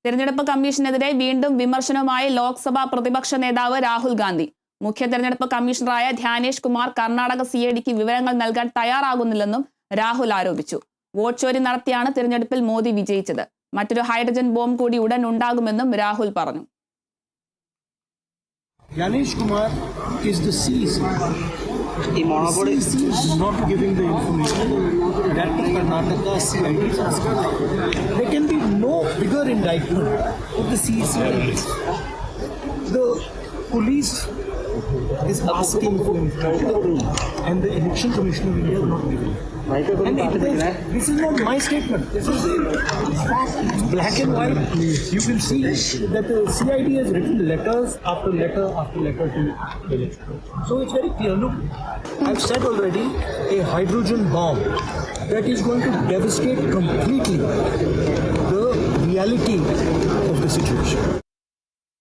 തെരഞ്ഞെടുപ്പ് കമ്മീഷനെതിരെ വീണ്ടും വിമർശനവുമായി ലോക്സഭാ പ്രതിപക്ഷ നേതാവ് രാഹുൽ ഗാന്ധി. മുഖ്യ തെരഞ്ഞെടുപ്പ് കമ്മീഷണറായ ധ്യാനേഷ് കുമാർ കർണാടക CIDക്ക് വിവരങ്ങൾ നൽകാൻ തയ്യാറാകുന്നില്ലെന്നും രാഹുൽ ആരോപിച്ചു. വോട്ട് ചോരി നടത്തിയാണ് തിരഞ്ഞെടുപ്പിൽ മോദി വിജയിച്ചത്. മറ്റൊരു ഹൈഡ്രജൻ ബോംബ് കൂടി ഉടൻ ഉണ്ടാകുമെന്നും രാഹുൽ പറഞ്ഞു. Dhyanesh Kumar is the CEC. monopoly CEC is not giving the information that the Karnataka CID is asking. There can be no bigger indictment of the CEC than this. The police is asking for information and the Election Commission of India is not giving it. And this is not my statement. This is fact. It's black and white. You can see that the CID has written letters after letter after letter to the election. So it's very clear. Look, I've said already, a hydrogen bomb that is going to devastate completely the reality of the situation.